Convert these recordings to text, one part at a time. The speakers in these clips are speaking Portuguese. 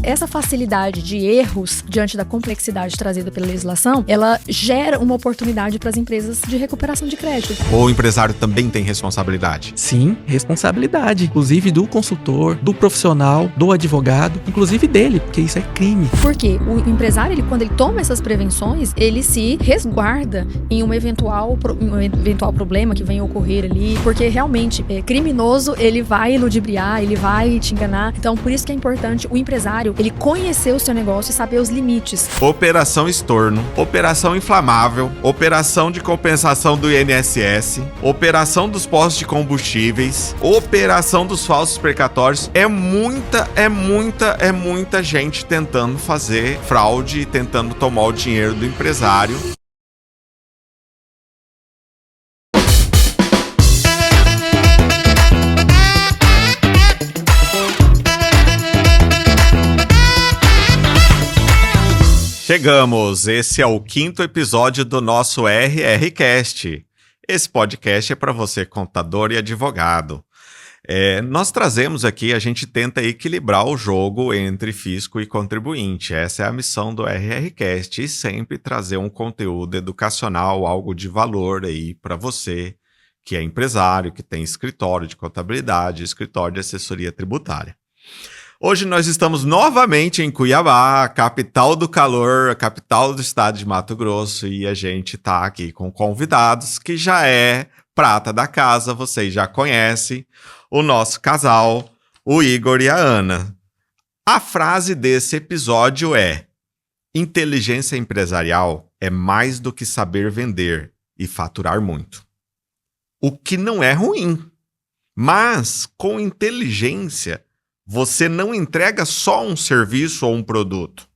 Essa facilidade de erros diante da complexidade trazida pela legislação, ela gera uma oportunidade para as empresas de recuperação de crédito. O empresário também tem responsabilidade? Sim, responsabilidade, inclusive do consultor, do profissional, do advogado, inclusive dele, porque isso é crime. Porque o empresário, quando ele toma essas prevenções, ele se resguarda em um eventual problema que venha ocorrer ali, porque realmente, criminoso, ele vai ludibriar, ele vai te enganar. Então, por isso que é importante o empresário ele conhecer o seu negócio e saber os limites. Operação estorno, operação inflamável, operação de compensação do INSS, operação dos postos de combustíveis, operação dos falsos precatórios. É muita gente tentando fazer fraude e tentando tomar o dinheiro do empresário. Chegamos! Esse é o 5º episódio do nosso RRCast. Esse podcast é para você, contador e advogado. Nós trazemos aqui, a gente tenta equilibrar o jogo entre fisco e contribuinte. Essa é a missão do RRCast e sempre trazer um conteúdo educacional, algo de valor aí para você, que é empresário, que tem escritório de contabilidade, escritório de assessoria tributária. Hoje nós estamos novamente em Cuiabá, a capital do calor, a capital do estado de Mato Grosso, e a gente está aqui com convidados que já é prata da casa, vocês já conhecem o nosso casal, o Igor e a Ana. A frase desse episódio é: inteligência empresarial é mais do que saber vender e faturar muito. O que não é ruim, mas com inteligência você não entrega só um serviço ou um produto.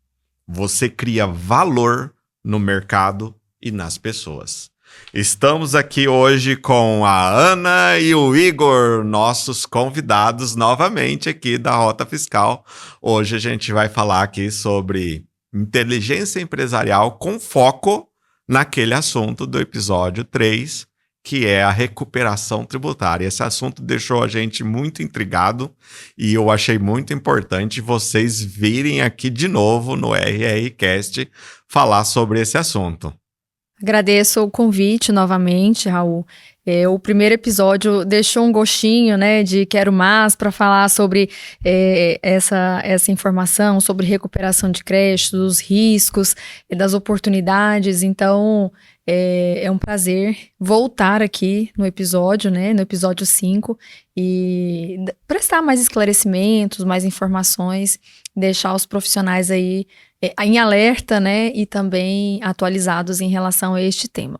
Você cria valor no mercado e nas pessoas. Estamos aqui hoje com a Ana e o Igor, nossos convidados novamente aqui da Rota Fiscal. Hoje a gente vai falar aqui sobre inteligência empresarial com foco naquele assunto do episódio 3, que é a recuperação tributária. Esse assunto deixou a gente muito intrigado e eu achei muito importante vocês virem aqui de novo no RRCast falar sobre esse assunto. Agradeço o convite novamente, Raul. O primeiro episódio deixou um gostinho, né, de quero mais para falar sobre essa informação, sobre recuperação de crédito, dos riscos, das oportunidades. Então, é um prazer voltar aqui no episódio, né, no episódio 5, e prestar mais esclarecimentos, mais informações, deixar os profissionais aí em alerta, né, e também atualizados em relação a este tema.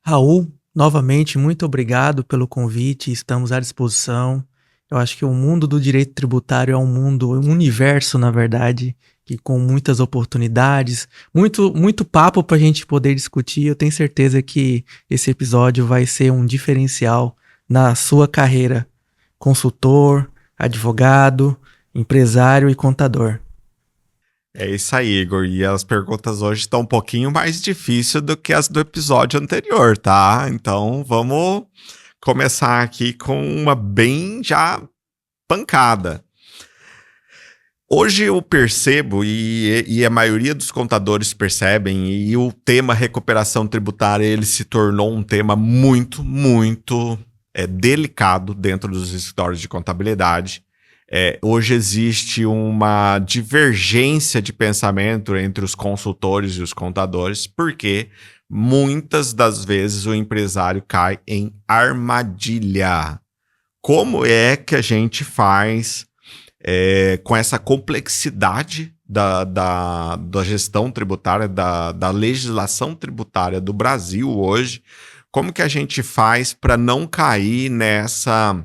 Raul, novamente, muito obrigado pelo convite, estamos à disposição. Eu acho que o mundo do direito tributário é um universo, na verdade, que com muitas oportunidades, muito papo para a gente poder discutir. Eu tenho certeza que esse episódio vai ser um diferencial na sua carreira, consultor, advogado, empresário e contador. É isso aí, Igor. E as perguntas hoje estão um pouquinho mais difíceis do que as do episódio anterior, tá? Então, vamos começar aqui com uma bem já pancada. Hoje eu percebo, e a maioria dos contadores percebem, e o tema recuperação tributária ele se tornou um tema muito delicado dentro dos escritórios de contabilidade. Hoje existe uma divergência de pensamento entre os consultores e os contadores, porque muitas das vezes o empresário cai em armadilha. Como é que a gente faz com essa complexidade da gestão tributária, da legislação tributária do Brasil hoje? Como que a gente faz para não cair nessa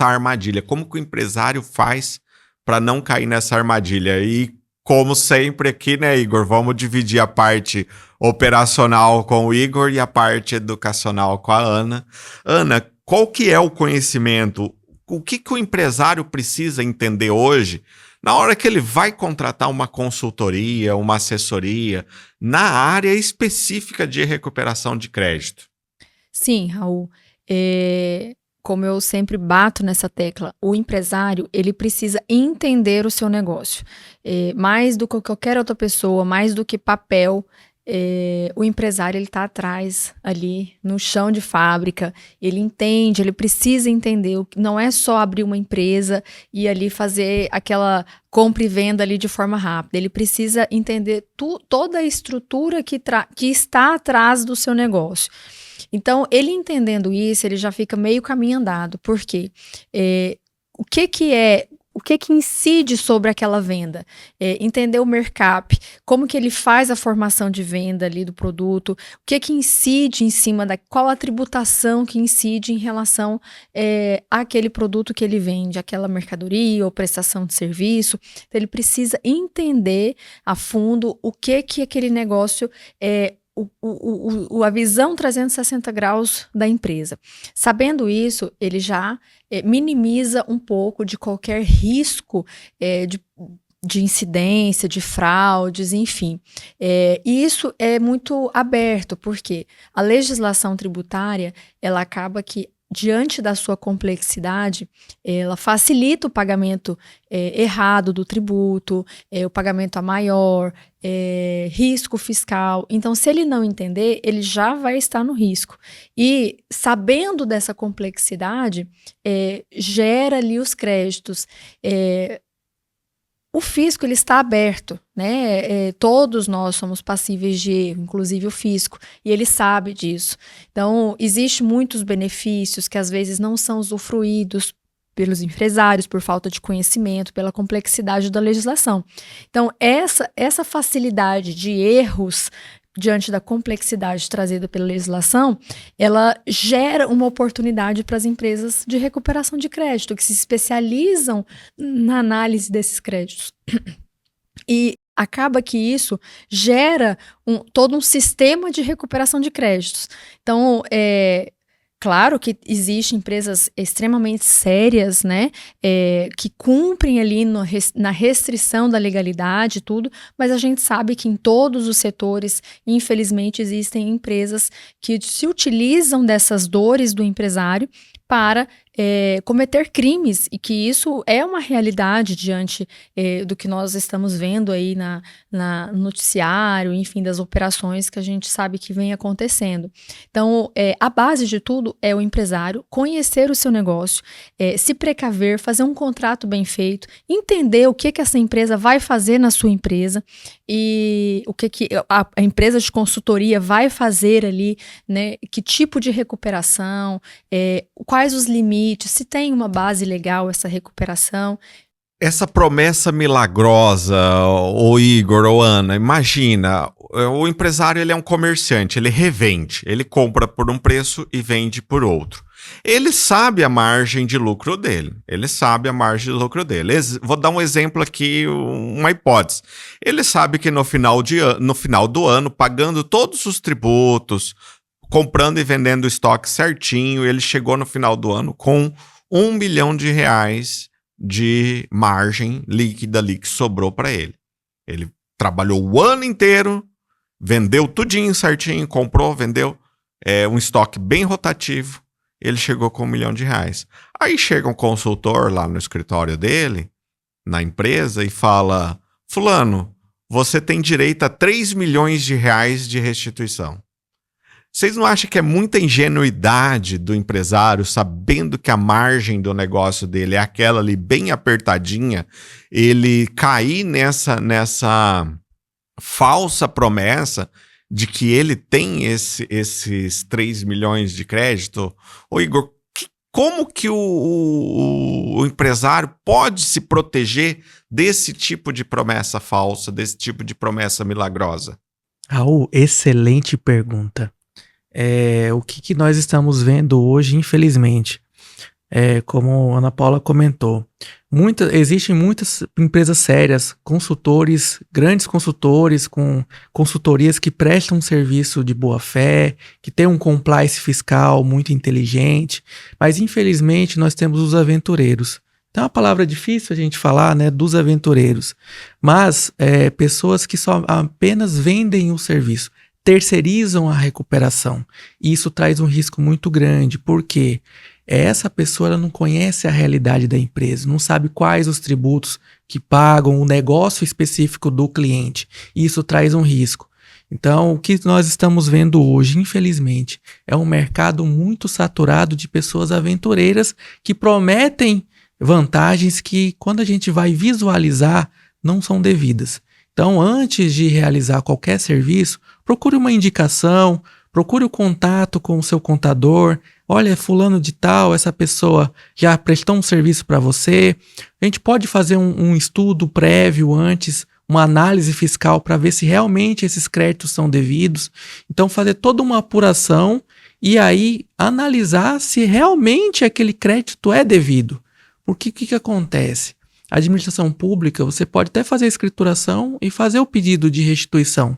armadilha? Como que o empresário faz para não cair nessa armadilha? E como sempre aqui, né, Igor, vamos dividir a parte operacional com o Igor e a parte educacional com a Ana. Ana, qual que é o conhecimento? O que o empresário precisa entender hoje na hora que ele vai contratar uma consultoria, uma assessoria na área específica de recuperação de crédito? Sim, Raul. como eu sempre bato nessa tecla, o empresário, ele precisa entender o seu negócio. Mais do que qualquer outra pessoa, mais do que papel, o empresário, ele está atrás ali, no chão de fábrica, ele entende, ele precisa entender, não é só abrir uma empresa e ali fazer aquela compra e venda ali de forma rápida, ele precisa entender toda a estrutura que está atrás do seu negócio. Então, ele entendendo isso, ele já fica meio caminho andado. Por quê? O que incide sobre aquela venda? Entender o markup, como que ele faz a formação de venda ali do produto, o que incide em cima qual a tributação que incide em relação àquele produto que ele vende, aquela mercadoria ou prestação de serviço. Então, ele precisa entender a fundo o que aquele negócio a visão 360 graus da empresa. Sabendo isso, ele já minimiza um pouco de qualquer risco de incidência, de fraudes, enfim. E isso é muito aberto, porque a legislação tributária, ela acaba que, diante da sua complexidade, ela facilita o pagamento errado do tributo, o pagamento a maior, risco fiscal. Então, se ele não entender, ele já vai estar no risco. E, sabendo dessa complexidade, gera ali os créditos. O fisco, ele está aberto, né? Todos nós somos passíveis de erro, inclusive o fisco, e ele sabe disso. Então, existem muitos benefícios que às vezes não são usufruídos pelos empresários, por falta de conhecimento, pela complexidade da legislação. Então, essa facilidade de erros diante da complexidade trazida pela legislação, ela gera uma oportunidade para as empresas de recuperação de crédito, que se especializam na análise desses créditos. E acaba que isso gera todo um sistema de recuperação de créditos. Então, claro que existem empresas extremamente sérias, né, que cumprem ali na restrição da legalidade e tudo, mas a gente sabe que em todos os setores, infelizmente, existem empresas que se utilizam dessas dores do empresário para cometer crimes, e que isso é uma realidade diante do que nós estamos vendo aí no noticiário, enfim, das operações que a gente sabe que vem acontecendo. Então, a base de tudo é o empresário conhecer o seu negócio, se precaver, fazer um contrato bem feito, entender o que essa empresa vai fazer na sua empresa e o que a empresa de consultoria vai fazer ali, né, que tipo de recuperação, quais os limites, se tem uma base legal essa recuperação. Essa promessa milagrosa, ô Igor, ô Ana, imagina, o empresário, ele é um comerciante, ele revende, ele compra por um preço e vende por outro. Ele sabe a margem de lucro dele, Vou dar um exemplo aqui, uma hipótese. Ele sabe que no final do ano, pagando todos os tributos, comprando e vendendo o estoque certinho, ele chegou no final do ano com R$1 milhão de margem líquida ali que sobrou para ele. Ele trabalhou o ano inteiro, vendeu tudinho certinho, comprou, vendeu, um estoque bem rotativo, ele chegou com R$1 milhão. Aí chega um consultor lá no escritório dele, na empresa, e fala: fulano, você tem direito a R$3 milhões de restituição. Vocês não acham que é muita ingenuidade do empresário, sabendo que a margem do negócio dele é aquela ali bem apertadinha, ele cair nessa falsa promessa de que ele tem esses 3 milhões de crédito? Ô Igor, como que o empresário pode se proteger desse tipo de promessa falsa, desse tipo de promessa milagrosa? Raul, excelente pergunta. O que nós estamos vendo hoje, infelizmente, como a Ana Paula comentou, existem muitas empresas sérias, consultores, grandes consultores com consultorias que prestam um serviço de boa fé, que tem um compliance fiscal muito inteligente, mas infelizmente nós temos os aventureiros. Então é uma palavra difícil a gente falar, né, dos aventureiros, mas pessoas que só apenas vendem o serviço, terceirizam a recuperação. E isso traz um risco muito grande, porque Essa pessoa ela não conhece a realidade da empresa, não sabe quais os tributos que pagam, o negócio específico do cliente. E isso traz um risco. Então, o que nós estamos vendo hoje, infelizmente, é um mercado muito saturado de pessoas aventureiras que prometem vantagens que, quando a gente vai visualizar, não são devidas. Então, antes de realizar qualquer serviço, procure uma indicação, procure o contato com o seu contador. Olha, fulano de tal, essa pessoa já prestou um serviço para você. A gente pode fazer um estudo prévio antes, uma análise fiscal para ver se realmente esses créditos são devidos. Então, fazer toda uma apuração e aí analisar se realmente aquele crédito é devido. Porque o que acontece? A administração pública, você pode até fazer a escrituração e fazer o pedido de restituição.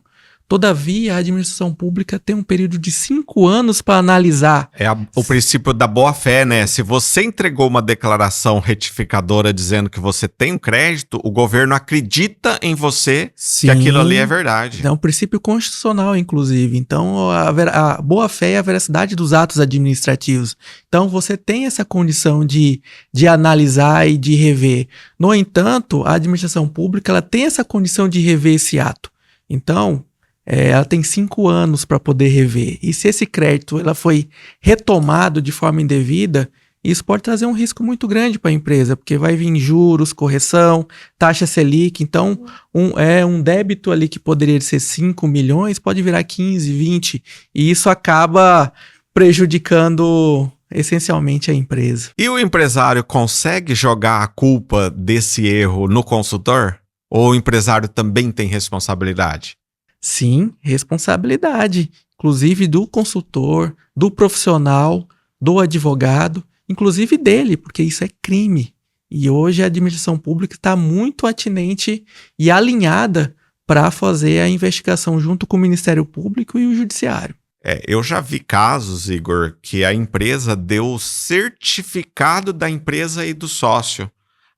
Todavia, a administração pública tem um período de 5 anos para analisar. É o princípio da boa-fé, né? Se você entregou uma declaração retificadora dizendo que você tem um crédito, o governo acredita em você que aquilo ali é verdade. É um princípio constitucional, inclusive. Então, a boa-fé é a veracidade dos atos administrativos. Então, você tem essa condição de analisar e de rever. No entanto, a administração pública ela tem essa condição de rever esse ato. Então, ela tem 5 anos para poder rever. E se esse crédito ela foi retomado de forma indevida, isso pode trazer um risco muito grande para a empresa, porque vai vir juros, correção, taxa Selic. Então, um débito ali que poderia ser 5 milhões pode virar 15, 20. E isso acaba prejudicando essencialmente a empresa. E o empresário consegue jogar a culpa desse erro no consultor? Ou o empresário também tem responsabilidade? Sim, responsabilidade, inclusive do consultor, do profissional, do advogado, inclusive dele, porque isso é crime. E hoje a administração pública está muito atinente e alinhada para fazer a investigação junto com o Ministério Público e o Judiciário. Eu já vi casos, Igor, que a empresa deu o certificado da empresa e do sócio.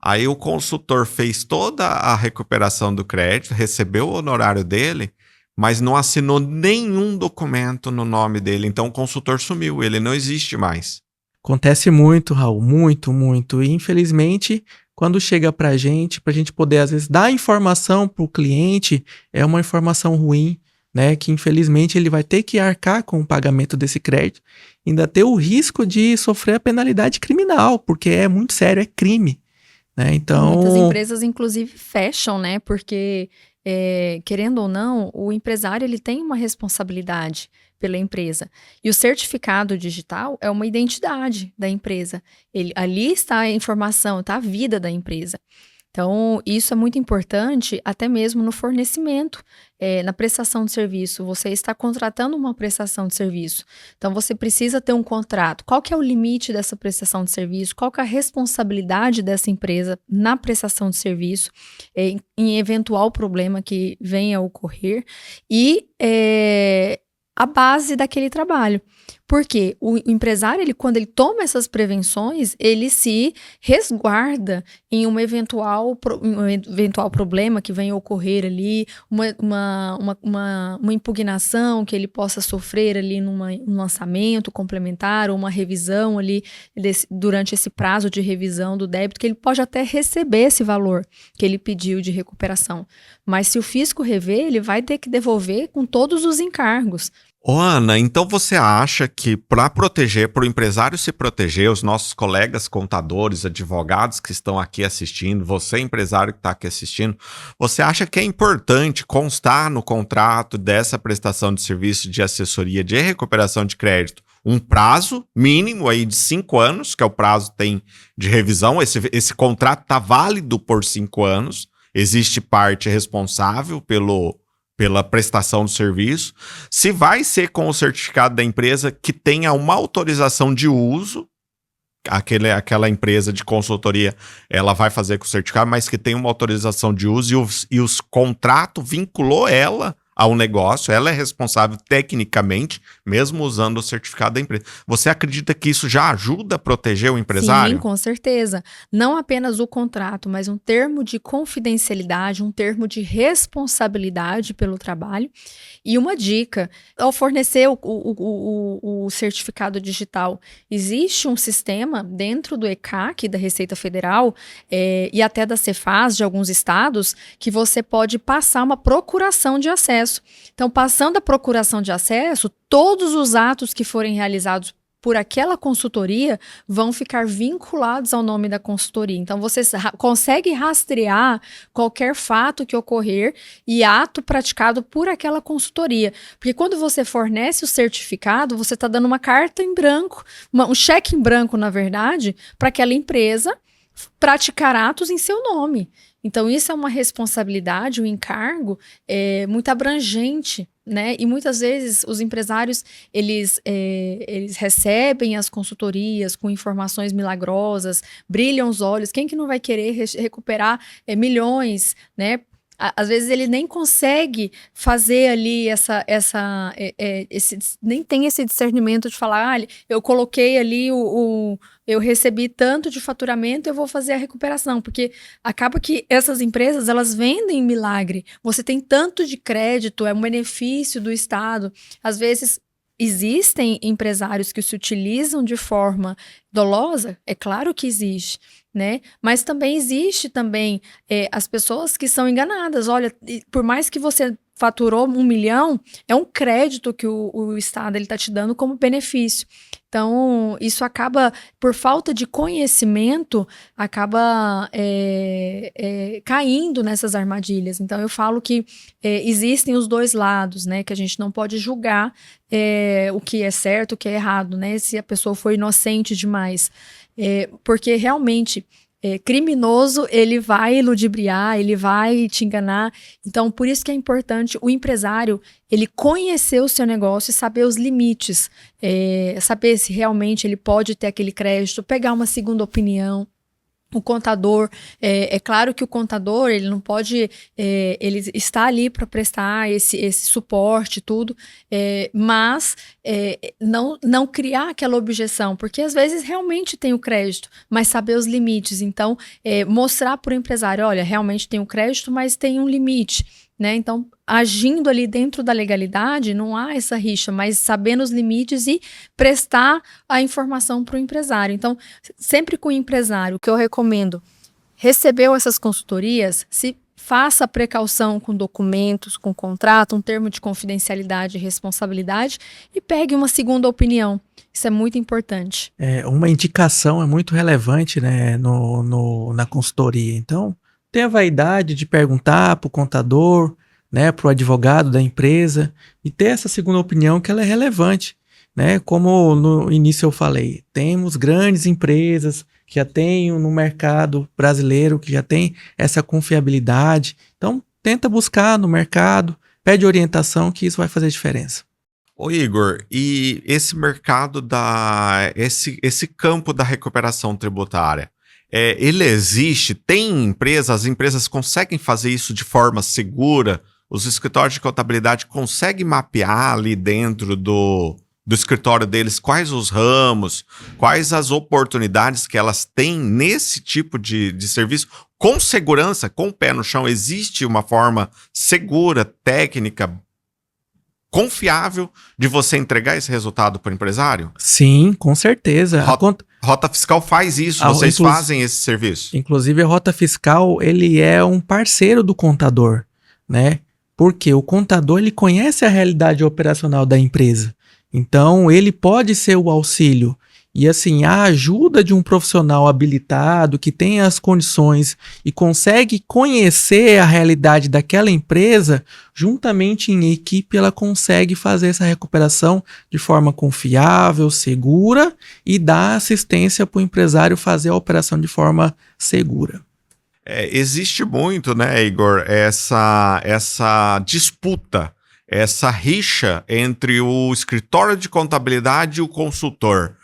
Aí o consultor fez toda a recuperação do crédito, recebeu o honorário dele, mas não assinou nenhum documento no nome dele. Então o consultor sumiu, ele não existe mais. Acontece muito, Raul, muito, muito. E infelizmente, quando chega para a gente poder às vezes dar informação para o cliente, é uma informação ruim, né? Que infelizmente ele vai ter que arcar com o pagamento desse crédito, ainda ter o risco de sofrer a penalidade criminal, porque é muito sério, é crime. Né? Então, muitas empresas, inclusive, fecham, né? Porque, querendo ou não, o empresário ele tem uma responsabilidade pela empresa. E o certificado digital é uma identidade da empresa. Ali está a informação, está a vida da empresa. Então, isso é muito importante até mesmo no fornecimento, na prestação de serviço. Você está contratando uma prestação de serviço. Então, você precisa ter um contrato. Qual que é o limite dessa prestação de serviço? Qual que é a responsabilidade dessa empresa na prestação de serviço, em eventual problema que venha a ocorrer? E a base daquele trabalho. Porque o empresário, quando ele toma essas prevenções, ele se resguarda em um eventual problema que venha a ocorrer ali, uma impugnação que ele possa sofrer ali num lançamento complementar ou uma revisão ali durante esse prazo de revisão do débito, que ele pode até receber esse valor que ele pediu de recuperação. Mas se o fisco rever, ele vai ter que devolver com todos os encargos. Ô Ana, então você acha que para o empresário se proteger, os nossos colegas contadores, advogados que estão aqui assistindo, você empresário que está aqui assistindo, você acha que é importante constar no contrato dessa prestação de serviço de assessoria de recuperação de crédito um prazo mínimo aí de 5 anos, que é o prazo tem de revisão, esse contrato está válido por 5 anos, existe parte responsável pela prestação do serviço, se vai ser com o certificado da empresa que tenha uma autorização de uso, aquela empresa de consultoria, ela vai fazer com o certificado, mas que tenha uma autorização de uso e os contratos vinculou ela ao negócio, ela é responsável tecnicamente, mesmo usando o certificado da empresa. Você acredita que isso já ajuda a proteger o empresário? Sim, com certeza. Não apenas o contrato, mas um termo de confidencialidade, um termo de responsabilidade pelo trabalho. E uma dica, ao fornecer o certificado digital, existe um sistema dentro do ECAC, da Receita Federal, e até da Cefaz, de alguns estados, que você pode passar uma procuração de acesso. Então, passando a procuração de acesso, todos os atos que forem realizados por aquela consultoria vão ficar vinculados ao nome da consultoria. Então, você consegue rastrear qualquer fato que ocorrer e ato praticado por aquela consultoria. Porque quando você fornece o certificado, você está dando uma carta em branco, um cheque em branco, na verdade, para aquela empresa praticar atos em seu nome. Então, isso é uma responsabilidade, um encargo muito abrangente, né? E muitas vezes os empresários, eles recebem as consultorias com informações milagrosas, brilham os olhos. Quem que não vai querer recuperar milhões, né? Às vezes ele nem consegue fazer ali nem tem esse discernimento de falar, eu coloquei ali eu recebi tanto de faturamento, eu vou fazer a recuperação, porque acaba que essas empresas, elas vendem milagre. Você tem tanto de crédito, é um benefício do Estado. Às vezes existem empresários que se utilizam de forma dolosa, é claro que existe, né? Mas também existe as pessoas que são enganadas. Olha, por mais que você faturou 1 milhão, é um crédito que o Estado está te dando como benefício. Então, isso acaba, por falta de conhecimento, acaba caindo nessas armadilhas. Então, eu falo que existem os dois lados, né? Que a gente não pode julgar o que é certo, o que é errado, né? Se a pessoa foi inocente demais. Porque realmente criminoso, ele vai ludibriar, ele vai te enganar. Então, por isso que é importante o empresário, ele conhecer o seu negócio e saber os limites, saber se realmente ele pode ter aquele crédito, pegar uma segunda opinião. O contador, é claro que o contador, ele não pode, ele está ali para prestar esse suporte, tudo, mas não criar aquela objeção, porque às vezes realmente tem o crédito, mas saber os limites. Então, mostrar para o empresário, olha, realmente tem o crédito, mas tem um limite, né? Então, agindo ali dentro da legalidade, não há essa rixa, mas sabendo os limites e prestar a informação para o empresário. Então, sempre com o empresário, o que eu recomendo, recebeu essas consultorias, se faça a precaução com documentos, com contrato, um termo de confidencialidade e responsabilidade e pegue uma segunda opinião. Isso é muito importante. Uma indicação é muito relevante, né, na consultoria. Então, tenha a vaidade de perguntar para o contador, né, para o advogado da empresa e ter essa segunda opinião que ela é relevante, né? Como no início eu falei, temos grandes empresas que já têm no mercado brasileiro, que já tem essa confiabilidade. Então, tenta buscar no mercado, pede orientação que isso vai fazer diferença. Ô Igor, e esse mercado esse campo da recuperação tributária, ele existe? Tem as empresas conseguem fazer isso de forma segura? Os escritórios de contabilidade conseguem mapear ali dentro do escritório deles quais os ramos, quais as oportunidades que elas têm nesse tipo de serviço? Com segurança, com o pé no chão, existe uma forma segura, técnica, confiável de você entregar esse resultado para o empresário? Sim, com certeza. Rota Fiscal faz isso, vocês fazem esse serviço. Inclusive, a Rota Fiscal, ele é um parceiro do contador, né? Porque o contador, ele conhece a realidade operacional da empresa. Então, ele pode ser o auxílio. E assim, a ajuda de um profissional habilitado que tem as condições e consegue conhecer a realidade daquela empresa, juntamente em equipe, ela consegue fazer essa recuperação de forma confiável, segura e dar assistência para o empresário fazer a operação de forma segura. Existe muito, né, Igor, essa disputa, essa rixa entre o escritório de contabilidade e o consultor.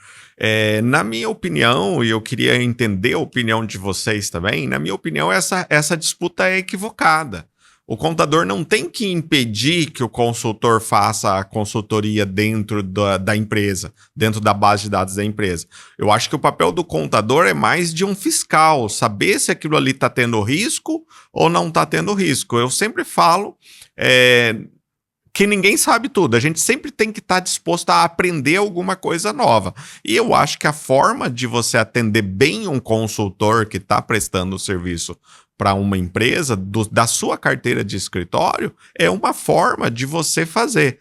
Na minha opinião, e eu queria entender a opinião de vocês também, na minha opinião, essa disputa é equivocada. O contador não tem que impedir que o consultor faça a consultoria dentro da empresa, dentro da base de dados da empresa. Eu acho que o papel do contador é mais de um fiscal, saber se aquilo ali está tendo risco ou não está tendo risco. Eu sempre falo que ninguém sabe tudo, a gente sempre tem que estar disposto a aprender alguma coisa nova. E eu acho que a forma de você atender bem um consultor que está prestando o serviço para uma empresa, da sua carteira de escritório, é uma forma de você fazer.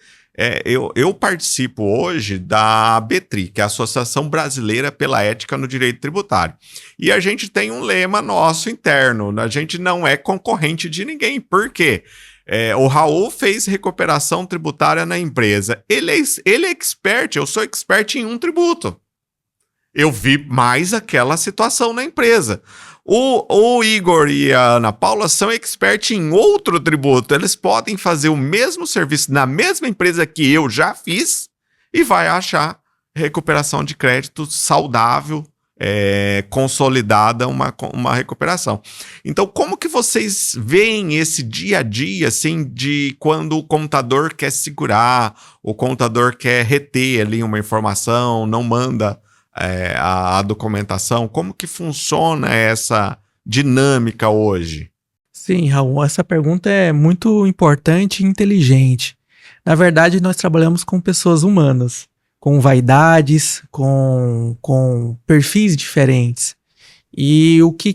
Eu participo hoje da ABTRI, que é a Associação Brasileira pela Ética no Direito Tributário. E a gente tem um lema nosso interno, a gente não é concorrente de ninguém. Por quê? O Raul fez recuperação tributária na empresa. Ele é expert, eu sou expert em um tributo. Eu vi mais aquela situação na empresa. O Igor e a Ana Paula são experts em outro tributo. Eles podem fazer o mesmo serviço na mesma empresa que eu já fiz e vai achar recuperação de crédito saudável, consolidada, uma recuperação. Então, como que vocês veem esse dia a dia, assim, de quando o contador quer segurar, o contador quer reter ali uma informação, não manda a documentação? Como que funciona essa dinâmica hoje? Sim, Raul, essa pergunta é muito importante e inteligente. Na verdade, nós trabalhamos com pessoas humanas, com vaidades, com perfis diferentes. E o que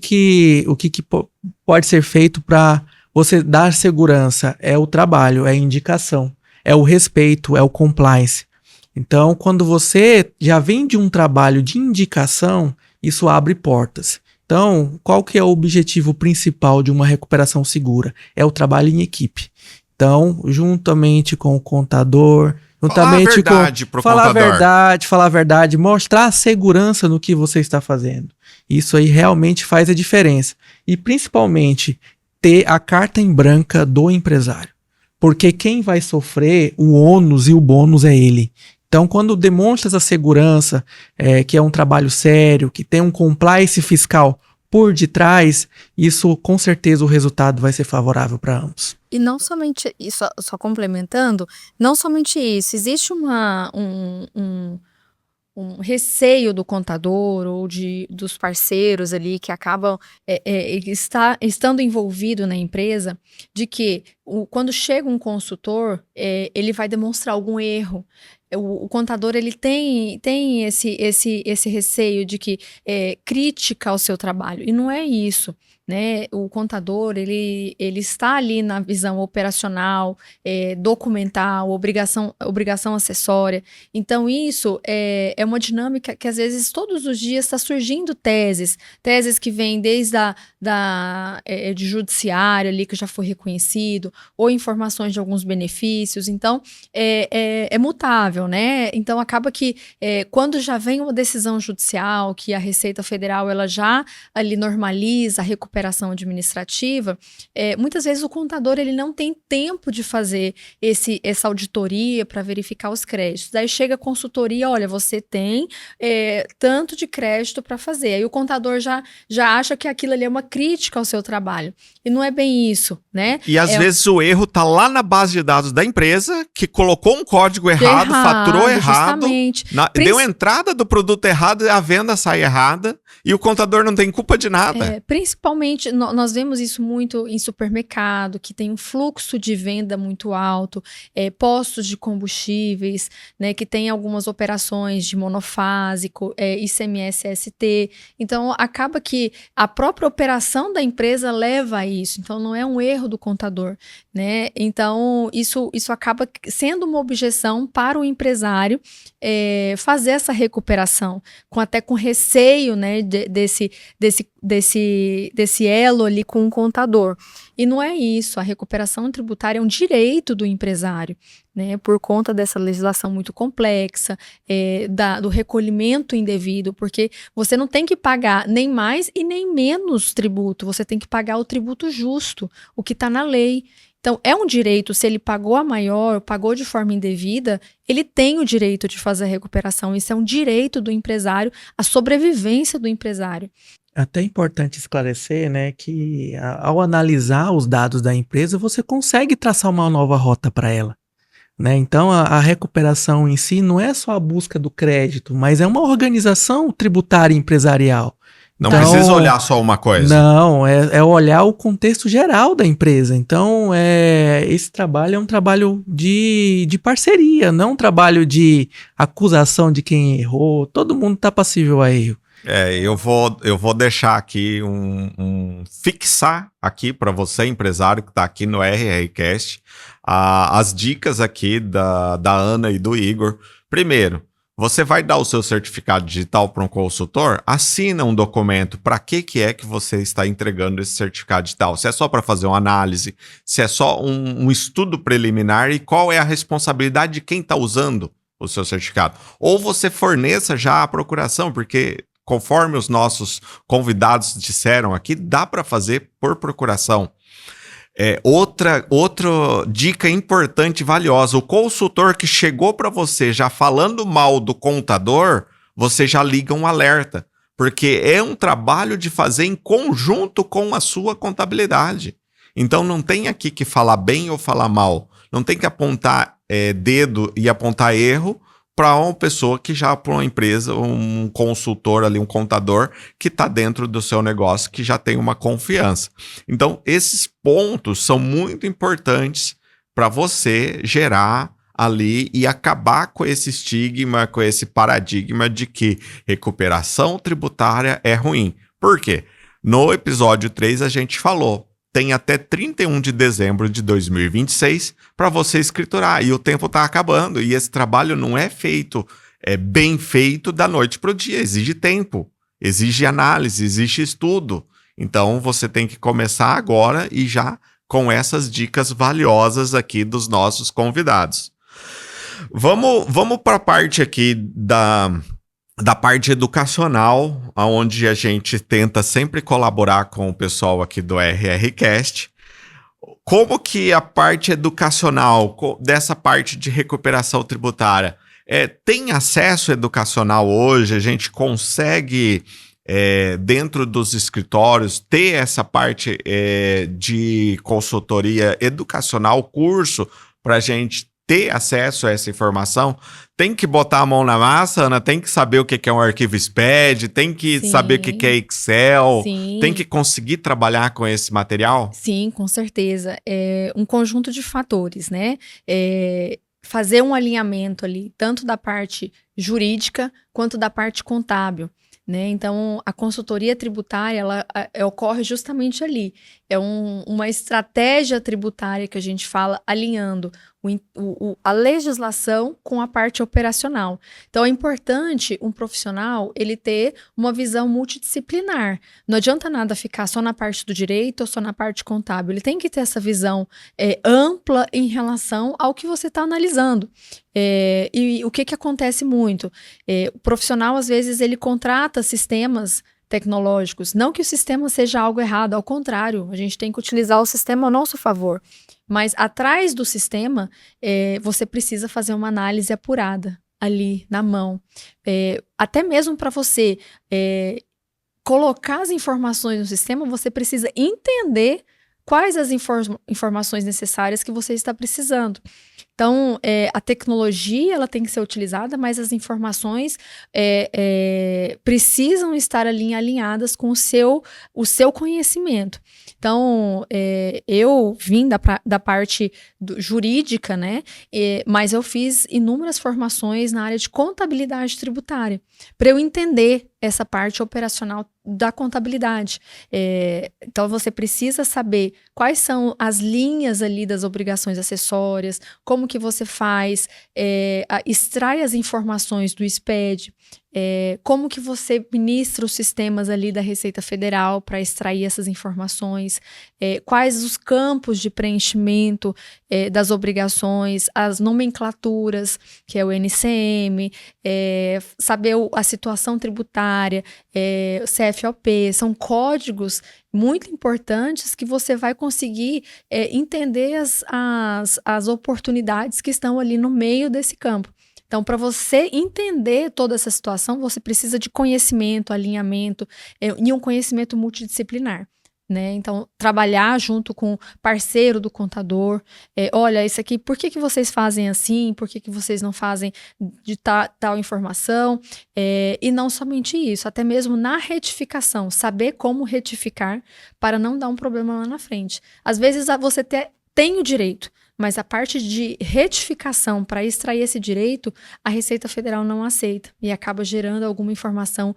pode ser feito para você dar segurança? É o trabalho, é a indicação, é o respeito, é o compliance. Então, quando você já vem de um trabalho de indicação, isso abre portas. Então, qual que é o objetivo principal de uma recuperação segura? É o trabalho em equipe. Então, juntamente com o contador, juntamente falar a verdade, mostrar a segurança no que você está fazendo. Isso aí realmente faz a diferença. E principalmente, ter a carta em branca do empresário. Porque quem vai sofrer o ônus e o bônus é ele. Então, quando demonstra essa segurança, que é um trabalho sério, que tem um compliance fiscal por detrás, isso com certeza o resultado vai ser favorável para ambos. E não somente isso, só complementando, não somente isso, existe um receio do contador ou dos parceiros ali que acabam estando envolvido na empresa, de que quando chega um consultor, ele vai demonstrar algum erro. O contador ele tem esse receio de que crítica ao seu trabalho, e não é isso, né? O contador ele está ali na visão operacional, documental, obrigação acessória. Então isso é uma dinâmica que às vezes todos os dias está surgindo teses que vêm desde de judiciário ali que já foi reconhecido, ou informações de alguns benefícios. Então é mutável, né? Então acaba que quando já vem uma decisão judicial, que a Receita Federal ela já ali normaliza a recuperação administrativa, muitas vezes o contador ele não tem tempo de fazer essa auditoria para verificar os créditos. Daí chega a consultoria, olha, você tem tanto de crédito para fazer. Aí o contador já acha que aquilo ali é uma crítica ao seu trabalho. E não é bem isso, né? E às vezes o erro tá lá na base de dados da empresa, que colocou um código errado, faturou errado, deu entrada do produto errado e a venda sai errada, e o contador não tem culpa de nada. Principalmente, nós vemos isso muito em supermercado, que tem um fluxo de venda muito alto, postos de combustíveis, né, que tem algumas operações de monofásico, ICMS-ST. Então, acaba que a própria operação da empresa leva a isso. Então, não é um erro do contador, né? Então, isso acaba sendo uma objeção para o empresário fazer essa recuperação, até com receio, né, desse elo ali com o contador. E não é isso, a recuperação tributária é um direito do empresário, né, por conta dessa legislação muito complexa, do recolhimento indevido, porque você não tem que pagar nem mais e nem menos tributo, você tem que pagar o tributo justo, o que está na lei. Então, é um direito, se ele pagou a maior, pagou de forma indevida, ele tem o direito de fazer a recuperação. Isso é um direito do empresário, a sobrevivência do empresário. Até é importante esclarecer, né, que ao analisar os dados da empresa, você consegue traçar uma nova rota para ela, né? Então, a recuperação em si não é só a busca do crédito, mas é uma organização tributária empresarial. Não Então, precisa olhar só uma coisa. não, é olhar o contexto geral da empresa. Então, esse trabalho é um trabalho de parceria, não um trabalho de acusação de quem errou. Todo mundo está passível a erro. Eu vou deixar aqui fixar aqui para você, empresário que está aqui no RRCast, as dicas aqui da Ana e do Igor. Primeiro, você vai dar o seu certificado digital para um consultor, assina um documento para que é que você está entregando esse certificado digital. Se é só para fazer uma análise, se é só um estudo preliminar e qual é a responsabilidade de quem está usando o seu certificado. Ou você forneça já a procuração, porque conforme os nossos convidados disseram aqui, dá para fazer por procuração. Outra dica importante e valiosa, o consultor que chegou para você já falando mal do contador, você já liga um alerta, porque é um trabalho de fazer em conjunto com a sua contabilidade. Então não tem aqui que falar bem ou falar mal, não tem que apontar dedo e apontar erro para uma pessoa que já, para uma empresa, um consultor ali, um contador que está dentro do seu negócio, que já tem uma confiança. Então, esses pontos são muito importantes para você gerar ali e acabar com esse estigma, com esse paradigma de que recuperação tributária é ruim. Por quê? No episódio 3 a gente falou, tem até 31 de dezembro de 2026 para você escriturar. E o tempo está acabando. E esse trabalho não é feito, bem feito da noite para o dia. Exige tempo, exige análise, exige estudo. Então, você tem que começar agora e já com essas dicas valiosas aqui dos nossos convidados. Vamos para a parte aqui da parte educacional, onde a gente tenta sempre colaborar com o pessoal aqui do RRCast. Como que a parte educacional, dessa parte de recuperação tributária, tem acesso educacional hoje? A gente consegue, dentro dos escritórios, ter essa parte de consultoria educacional, curso, para a gente ter acesso a essa informação? Tem que botar a mão na massa, Ana, tem que saber o que é um arquivo SPED, tem que saber o que é Excel, tem que conseguir trabalhar com esse material? Sim, com certeza. É um conjunto de fatores, né? Fazer um alinhamento ali, tanto da parte jurídica quanto da parte contábil, né? Então, a consultoria tributária, ela ocorre justamente ali. É uma estratégia tributária que a gente fala alinhando a legislação com a parte operacional. Então, é importante um profissional ele ter uma visão multidisciplinar. Não adianta nada ficar só na parte do direito ou só na parte contábil. Ele tem que ter essa visão ampla em relação ao que você está analisando. E o que acontece muito? O profissional, às vezes, ele contrata sistemas tecnológicos. Não que o sistema seja algo errado, ao contrário, a gente tem que utilizar o sistema ao nosso favor. Mas atrás do sistema, você precisa fazer uma análise apurada ali na mão. Até mesmo para você colocar as informações no sistema, você precisa entender quais as informações necessárias que você está precisando. Então, a tecnologia ela tem que ser utilizada, mas as informações precisam estar ali alinhadas com o seu conhecimento. Então, eu vim da parte jurídica, né? Mas eu fiz inúmeras formações na área de contabilidade tributária, para eu entender essa parte operacional da contabilidade. Então, você precisa saber quais são as linhas ali das obrigações acessórias, como que você faz, extrai as informações do SPED, como que você ministra os sistemas ali da Receita Federal para extrair essas informações, quais os campos de preenchimento das obrigações, as nomenclaturas, que é o NCM, saber a situação tributária, CFOP, são códigos muito importantes que você vai conseguir entender as oportunidades que estão ali no meio desse campo. Então, para você entender toda essa situação, você precisa de conhecimento, alinhamento e um conhecimento multidisciplinar. Né? Então, trabalhar junto com o parceiro do contador, olha, isso aqui, por que vocês fazem assim? Por que vocês não fazem de tal informação? E não somente isso, até mesmo na retificação, saber como retificar para não dar um problema lá na frente. Às vezes você tem o direito, mas a parte de retificação para extrair esse direito, a Receita Federal não aceita e acaba gerando alguma informação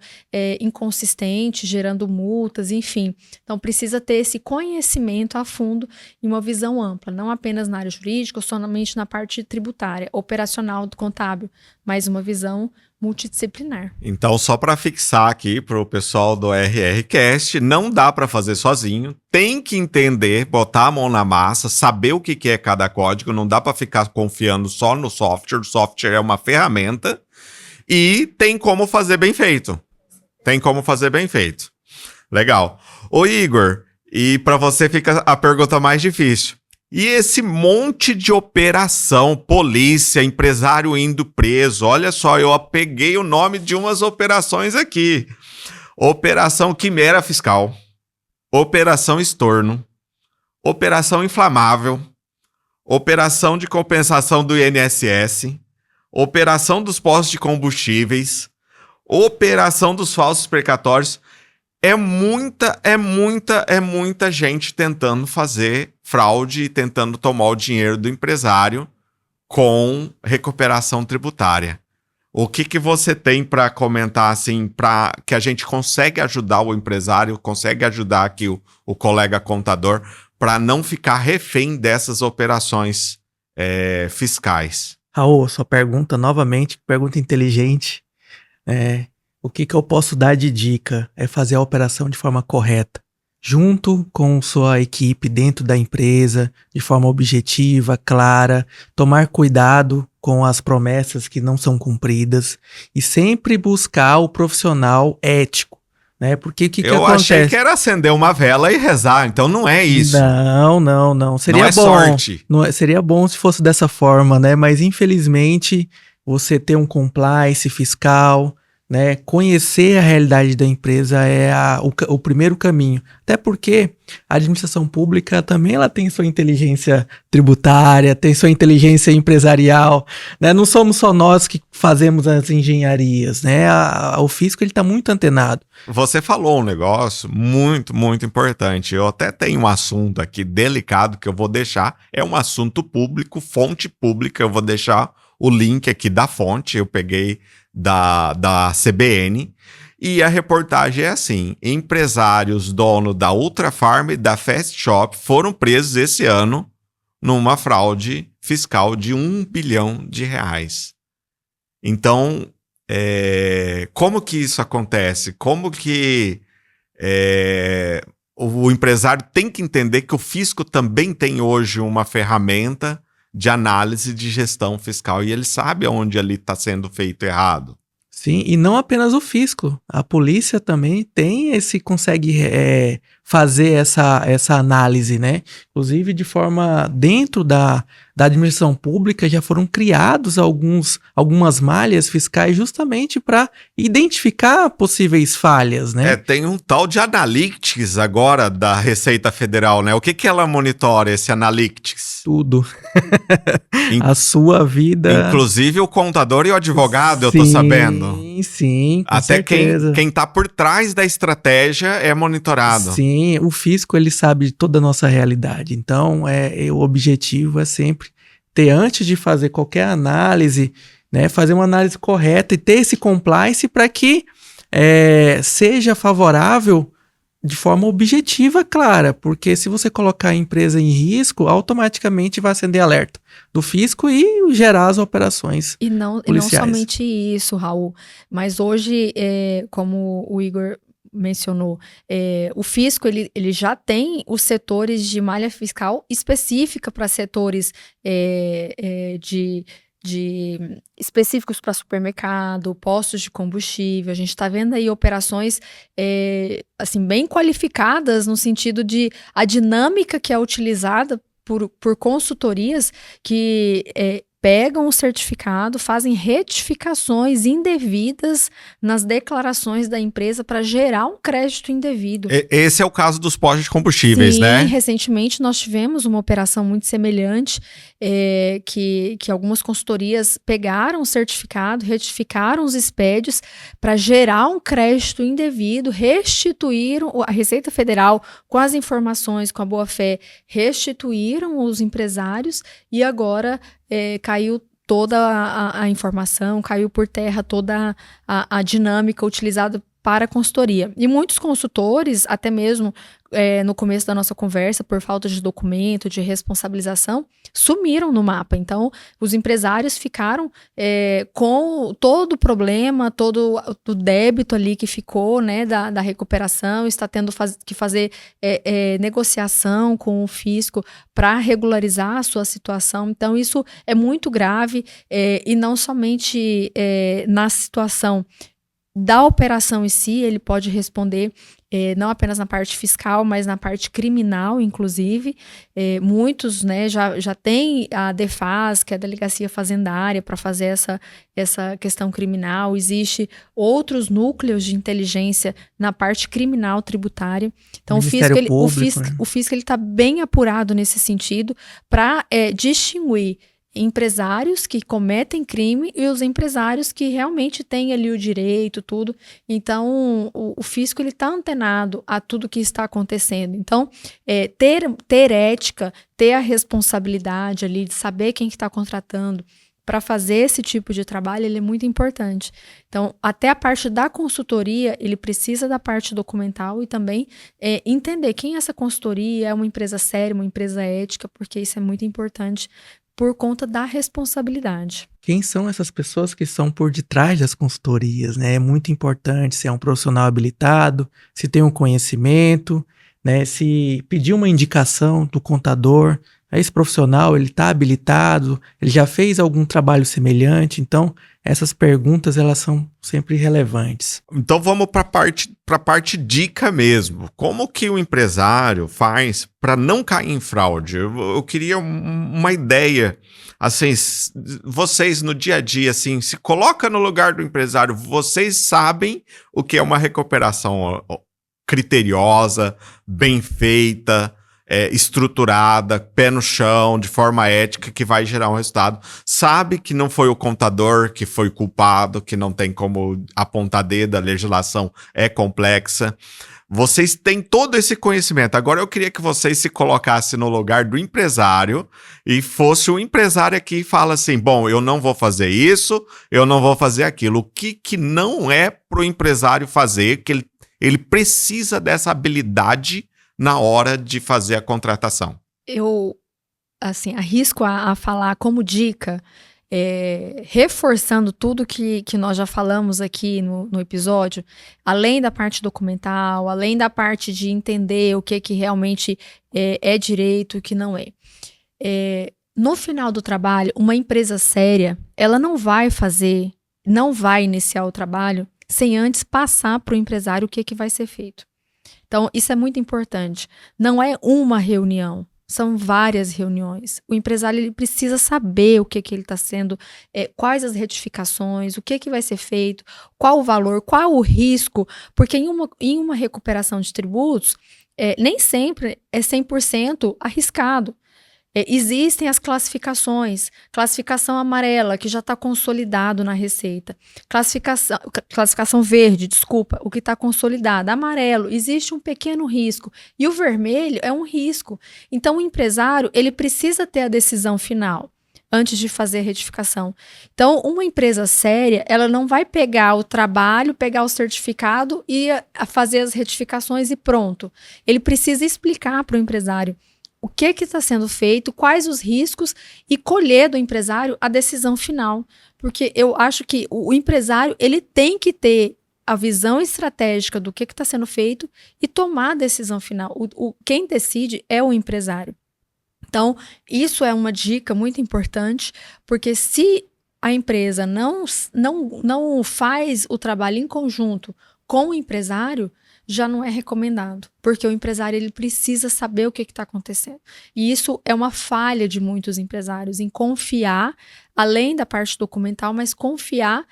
inconsistente, gerando multas, enfim. Então, precisa ter esse conhecimento a fundo e uma visão ampla, não apenas na área jurídica, ou somente na parte tributária, operacional do contábil, mas uma visão multidisciplinar. Então, só para fixar aqui para o pessoal do RRCast, não dá para fazer sozinho, tem que entender, botar a mão na massa, saber o que é cada código, não dá para ficar confiando só no software, o software é uma ferramenta e tem como fazer bem feito. Legal. Ô Igor, e para você fica a pergunta mais difícil. E esse monte de operação, polícia, empresário indo preso, olha só, eu peguei o nome de umas operações aqui. Operação Quimera Fiscal, Operação Estorno, Operação Inflamável, Operação de Compensação do INSS, Operação dos Postos de Combustíveis, Operação dos Falsos Precatórios. É muita gente tentando fazer fraude e tentando tomar o dinheiro do empresário com recuperação tributária. O que você tem para comentar, assim, para que a gente consegue ajudar o empresário, consegue ajudar aqui o colega contador para não ficar refém dessas operações fiscais? Raul, sua pergunta novamente, pergunta inteligente. O que eu posso dar de dica é fazer a operação de forma correta, junto com sua equipe dentro da empresa, de forma objetiva, clara, tomar cuidado com as promessas que não são cumpridas e sempre buscar o profissional ético, né? Porque o que acontece? Eu achei que era acender uma vela e rezar, então não é isso. Não. Seria não é bom. Sorte. Seria bom se fosse dessa forma, né? Mas infelizmente você ter um compliance fiscal, né, conhecer a realidade da empresa é o primeiro caminho. Até porque a administração pública também ela tem sua inteligência tributária, tem sua inteligência empresarial, né? Não somos só nós que fazemos as engenharias, né? O fisco está muito antenado. Você falou um negócio muito, muito importante. Eu até tenho um assunto aqui delicado que eu vou deixar. É um assunto público, fonte pública. Eu vou deixar o link aqui da fonte. Eu peguei da CBN, e a reportagem é assim: empresários dono da Ultra Farm e da Fast Shop foram presos esse ano numa fraude fiscal de R$1 bilhão. Então, como que isso acontece? Como que o empresário tem que entender que o fisco também tem hoje uma ferramenta de análise de gestão fiscal, e ele sabe onde ali está sendo feito errado. Sim, e não apenas o fisco, a polícia também consegue fazer essa análise, né? Inclusive de forma dentro da administração pública já foram criados algumas malhas fiscais justamente para identificar possíveis falhas, né? Tem um tal de Analytics agora da Receita Federal, né? O que ela monitora, esse Analytics? Tudo. A sua vida. Inclusive o contador e o advogado, sim, eu tô sabendo. Sim, com até certeza. Quem tá por trás da estratégia é monitorado. Sim, o fisco ele sabe de toda a nossa realidade. Então, o objetivo é sempre ter, antes de fazer qualquer análise, né, fazer uma análise correta e ter esse compliance para que seja favorável de forma objetiva, clara, porque se você colocar a empresa em risco, automaticamente vai acender alerta do fisco e gerar as operações policiais. E não somente isso, Raul, mas hoje, como o Igor mencionou, o fisco ele já tem os setores de malha fiscal específica para setores específicos para supermercado, postos de combustível. A gente está vendo aí operações assim, bem qualificadas no sentido de a dinâmica que é utilizada por consultorias que pegam o certificado, fazem retificações indevidas nas declarações da empresa para gerar um crédito indevido. Esse é o caso dos postos de combustíveis, Sim, né? recentemente nós tivemos uma operação muito semelhante, que algumas consultorias pegaram o certificado, retificaram os expédios para gerar um crédito indevido, restituíram, a Receita Federal, com as informações, com a boa-fé, restituíram os empresários e agora caiu toda a informação, caiu por terra toda a dinâmica utilizada para a consultoria. E muitos consultores, até mesmo no começo da nossa conversa, por falta de documento, de responsabilização, sumiram no mapa. Então, os empresários ficaram com todo o problema, todo o débito ali que ficou, né, da recuperação, está tendo que fazer negociação com o fisco para regularizar a sua situação. Então, isso é muito grave e não somente na situação da operação em si, ele pode responder não apenas na parte fiscal, mas na parte criminal, inclusive. Muitos, né, já tem a DEFAS, que é a Delegacia Fazendária, para fazer essa questão criminal. Existe outros núcleos de inteligência na parte criminal tributária. Então, o fisco está bem apurado nesse sentido para distinguir empresários que cometem crime e os empresários que realmente têm ali o direito, tudo. Então, o fisco está antenado a tudo que está acontecendo. Então, ter ética, ter a responsabilidade ali de saber quem que está contratando para fazer esse tipo de trabalho, ele é muito importante. Então, até a parte da consultoria, ele precisa da parte documental e também entender quem é essa consultoria, é uma empresa séria, uma empresa ética, porque isso é muito importante por conta da responsabilidade. Quem são essas pessoas que estão por detrás das consultorias, né? É muito importante se é um profissional habilitado, se tem um conhecimento, né? Se pedir uma indicação do contador, esse profissional, ele está habilitado, ele já fez algum trabalho semelhante, então essas perguntas, elas são sempre relevantes. Então vamos para a parte dica mesmo. Como que o empresário faz para não cair em fraude? Eu queria uma ideia, assim, vocês no dia a dia, assim, se coloca no lugar do empresário, vocês sabem o que é uma recuperação criteriosa, bem feita, estruturada, pé no chão, de forma ética, que vai gerar um resultado. Sabe que não foi o contador que foi culpado, que não tem como apontar dedo, a legislação é complexa. Vocês têm todo esse conhecimento. Agora eu queria que vocês se colocassem no lugar do empresário e fosse o empresário aqui e fala assim, bom, eu não vou fazer isso, eu não vou fazer aquilo. O que não é para o empresário fazer, que ele precisa dessa habilidade na hora de fazer a contratação? Eu, assim, arrisco a falar como dica, reforçando tudo que nós já falamos aqui no episódio, além da parte documental, além da parte de entender o que realmente é direito e o que não é. No final do trabalho, uma empresa séria, ela não vai iniciar o trabalho sem antes passar para o empresário o que vai ser feito. Então, isso é muito importante. Não é uma reunião, são várias reuniões. O empresário ele precisa saber o que ele está sendo, quais as retificações, o que vai ser feito, qual o valor, qual o risco, porque em uma recuperação de tributos, nem sempre é 100% arriscado. Existem as classificações, classificação amarela, que já está consolidado na Receita, classificação verde, desculpa, o que está consolidado, amarelo, existe um pequeno risco, e o vermelho é um risco. Então, o empresário, ele precisa ter a decisão final antes de fazer a retificação. Então, uma empresa séria, ela não vai pegar o trabalho, pegar o certificado e fazer as retificações e pronto. Ele precisa explicar para o empresário o que está sendo feito, quais os riscos e colher do empresário a decisão final. Porque eu acho que o empresário ele tem que ter a visão estratégica do que está sendo feito e tomar a decisão final. Quem decide é o empresário. Então, isso é uma dica muito importante, porque se a empresa não faz o trabalho em conjunto com o empresário, já não é recomendado, porque o empresário ele precisa saber o que está acontecendo. E isso é uma falha de muitos empresários, em confiar, além da parte documental, mas confiar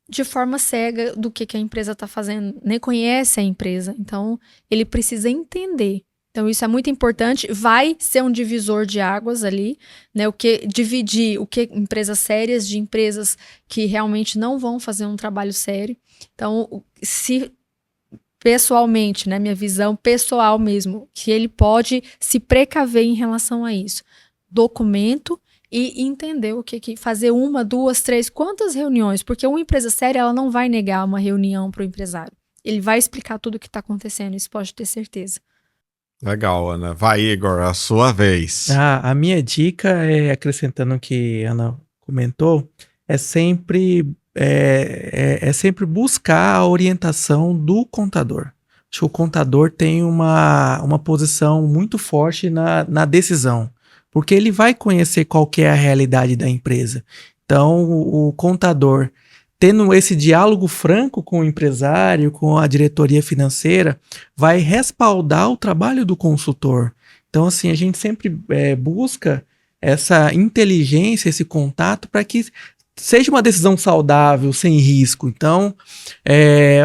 de forma cega do que a empresa está fazendo, nem conhece a empresa, então ele precisa entender. Então isso é muito importante, vai ser um divisor de águas ali, né? O que dividir o que empresas sérias de empresas que realmente não vão fazer um trabalho sério. Então, se pessoalmente, né, minha visão pessoal mesmo, que ele pode se precaver em relação a isso. Documento e entender o que fazer 1, 2, 3, quantas reuniões, porque uma empresa séria ela não vai negar uma reunião para o empresário. Ele vai explicar tudo o que está acontecendo, isso pode ter certeza. Legal, Ana. Vai, Igor, a sua vez. A minha dica é, acrescentando o que a Ana comentou, é sempre buscar a orientação do contador. Acho que o contador tem uma posição muito forte na decisão, porque ele vai conhecer qual que é a realidade da empresa. Então, o contador, tendo esse diálogo franco com o empresário, com a diretoria financeira, vai respaldar o trabalho do consultor. Então, assim, a gente sempre busca essa inteligência, esse contato, para que seja uma decisão saudável, sem risco. Então,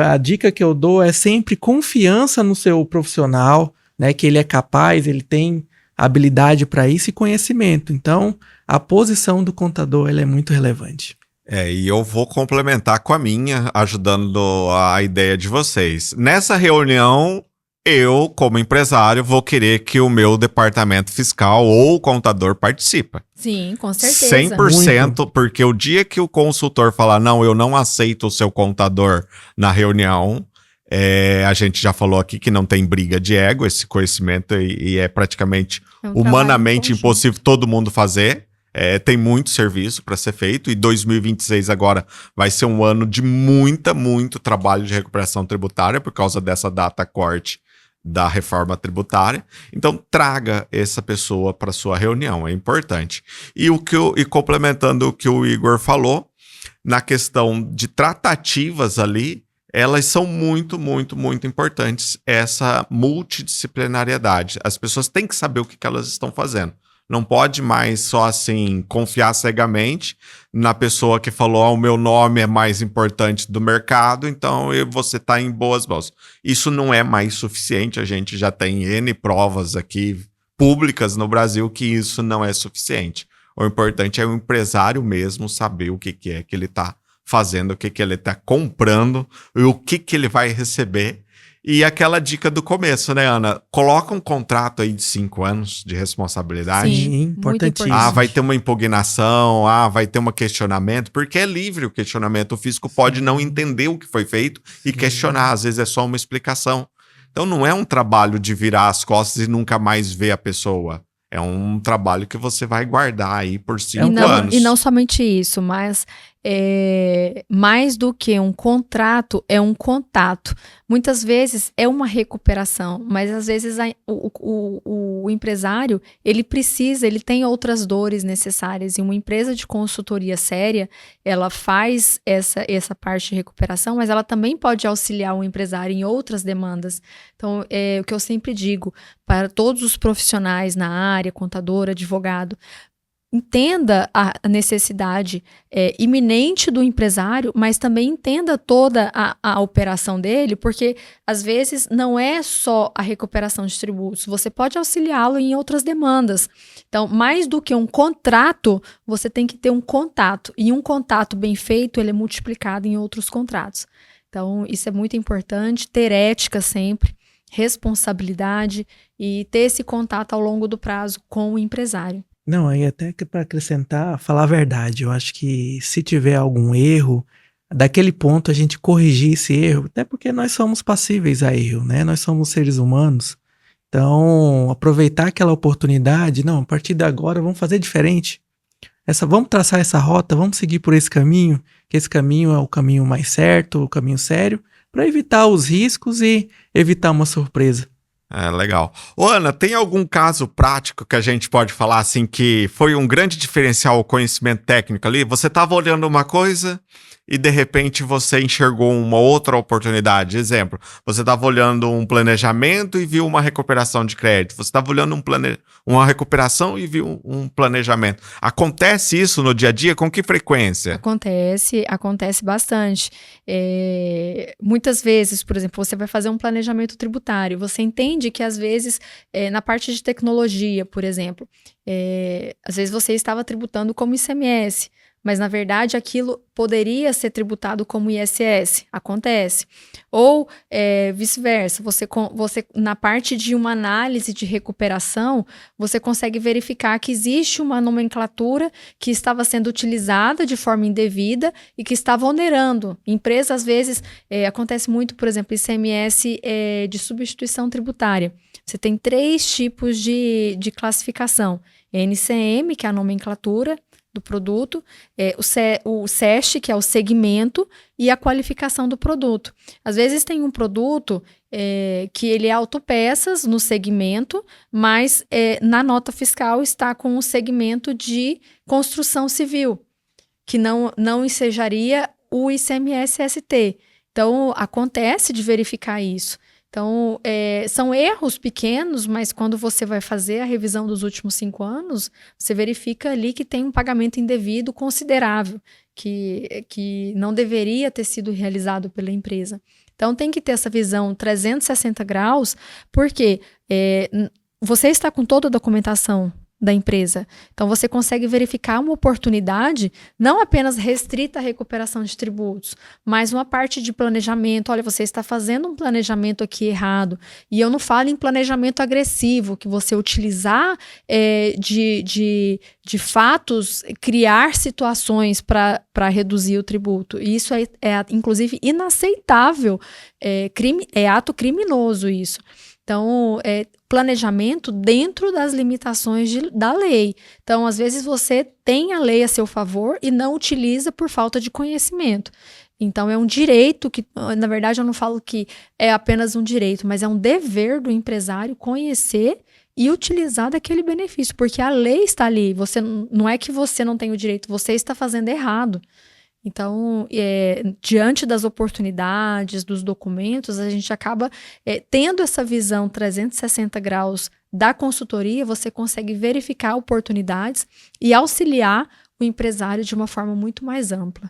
a dica que eu dou é sempre confiança no seu profissional, né, que ele é capaz, ele tem habilidade para isso e conhecimento. Então, a posição do contador ela é muito relevante. E eu vou complementar com a minha, ajudando a ideia de vocês. Nessa reunião, eu, como empresário, vou querer que o meu departamento fiscal ou o contador participe. Sim, com certeza. 100%, Muito. porque o dia que o consultor falar, não, eu não aceito o seu contador na reunião, a gente já falou aqui que não tem briga de ego, esse conhecimento e é praticamente humanamente impossível todo mundo fazer. Tem muito serviço para ser feito e 2026 agora vai ser um ano de muito trabalho de recuperação tributária por causa dessa data corte da reforma tributária. Então traga essa pessoa para sua reunião, é importante. E complementando o que o Igor falou, na questão de tratativas ali, elas são muito importantes, essa multidisciplinariedade. As pessoas têm que saber o que elas estão fazendo. Não pode mais só assim confiar cegamente na pessoa que falou o meu nome é mais importante do mercado, então você está em boas mãos. Isso não é mais suficiente, a gente já tem N provas aqui públicas no Brasil que isso não é suficiente. O importante é o empresário mesmo saber o que é que ele está fazendo, o que ele está comprando e o que ele vai receber. E aquela dica do começo, né, Ana? Coloca um contrato aí de 5 anos de responsabilidade. Sim, importantíssimo. Vai ter uma impugnação, vai ter um questionamento, porque é livre o questionamento. O fisco pode não entender o que foi feito e questionar. Às vezes é só uma explicação. Então não é um trabalho de virar as costas e nunca mais ver a pessoa. É um trabalho que você vai guardar aí por 5 anos. E não somente isso, mas mais do que um contrato, é um contato. Muitas vezes é uma recuperação, mas às vezes o empresário, ele tem outras dores necessárias. E uma empresa de consultoria séria, ela faz essa parte de recuperação, mas ela também pode auxiliar o empresário em outras demandas. Então, o que eu sempre digo para todos os profissionais na área, contador, advogado, entenda a necessidade iminente do empresário, mas também entenda toda a operação dele, porque às vezes não é só a recuperação de tributos, você pode auxiliá-lo em outras demandas. Então, mais do que um contrato, você tem que ter um contato, e um contato bem feito, ele é multiplicado em outros contratos. Então, isso é muito importante, ter ética sempre, responsabilidade e ter esse contato ao longo do prazo com o empresário. Não, aí até que para acrescentar, falar a verdade, eu acho que se tiver algum erro, daquele ponto a gente corrigir esse erro, até porque nós somos passíveis a erro, né? Nós somos seres humanos, então aproveitar aquela oportunidade, não, a partir de agora vamos fazer diferente, vamos traçar essa rota, vamos seguir por esse caminho, que esse caminho é o caminho mais certo, o caminho sério, para evitar os riscos e evitar uma surpresa. Legal. Ô, Ana, tem algum caso prático que a gente pode falar assim que foi um grande diferencial o conhecimento técnico ali? Você estava olhando uma coisa e de repente você enxergou uma outra oportunidade. Exemplo, você estava olhando um planejamento e viu uma recuperação de crédito. Você estava olhando uma recuperação e viu um planejamento. Acontece isso no dia a dia? Com que frequência? Acontece bastante. Muitas vezes, por exemplo, você vai fazer um planejamento tributário. Você entende que às vezes, na parte de tecnologia, por exemplo, às vezes você estava tributando como ICMS, mas na verdade aquilo poderia ser tributado como ISS. Acontece. Ou vice-versa, você na parte de uma análise de recuperação, você consegue verificar que existe uma nomenclatura que estava sendo utilizada de forma indevida e que estava onerando. Empresa, às vezes, acontece muito, por exemplo, ICMS de substituição tributária. Você tem 3 tipos de classificação. NCM, que é a nomenclatura do produto, o SEST, que é o segmento, e a qualificação do produto. Às vezes tem um produto que ele é autopeças no segmento, mas na nota fiscal está com o segmento de construção civil, que não ensejaria o ICMS-ST. Então, acontece de verificar isso. Então, são erros pequenos, mas quando você vai fazer a revisão dos últimos 5 anos, você verifica ali que tem um pagamento indevido considerável, que não deveria ter sido realizado pela empresa. Então, tem que ter essa visão 360 graus, porque você está com toda a documentação da empresa. Então, você consegue verificar uma oportunidade, não apenas restrita à recuperação de tributos, mas uma parte de planejamento. Olha, você está fazendo um planejamento aqui errado. E eu não falo em planejamento agressivo, que você utilizar de fatos, criar situações para reduzir o tributo. E isso é inclusive, inaceitável. É ato criminoso isso. Então, planejamento dentro das limitações da lei. Então, às vezes você tem a lei a seu favor e não utiliza por falta de conhecimento. Então, é um direito que, na verdade, eu não falo que é apenas um direito, mas é um dever do empresário conhecer e utilizar daquele benefício, porque a lei está ali. Não é que você não tem o direito, você está fazendo errado. Então, diante das oportunidades, dos documentos, a gente acaba tendo essa visão 360 graus da consultoria, você consegue verificar oportunidades e auxiliar o empresário de uma forma muito mais ampla.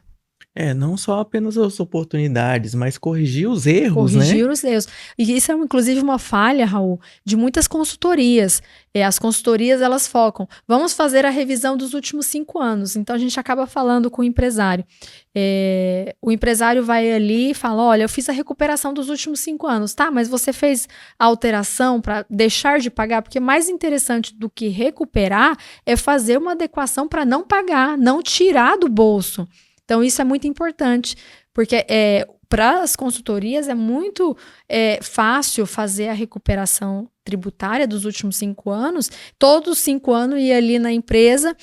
Não só apenas as oportunidades, mas corrigir os erros, né? Corrigir os erros. E isso é, inclusive, uma falha, Raul, de muitas consultorias. As consultorias, elas focam, vamos fazer a revisão dos últimos 5 anos. Então, a gente acaba falando com o empresário. O empresário vai ali e fala, olha, eu fiz a recuperação dos últimos 5 anos, tá? Mas você fez a alteração para deixar de pagar? Porque mais interessante do que recuperar é fazer uma adequação para não pagar, não tirar do bolso. Então, isso é muito importante, porque para as consultorias é muito fácil fazer a recuperação tributária dos últimos 5 anos, todos os 5 anos ir ali na empresa,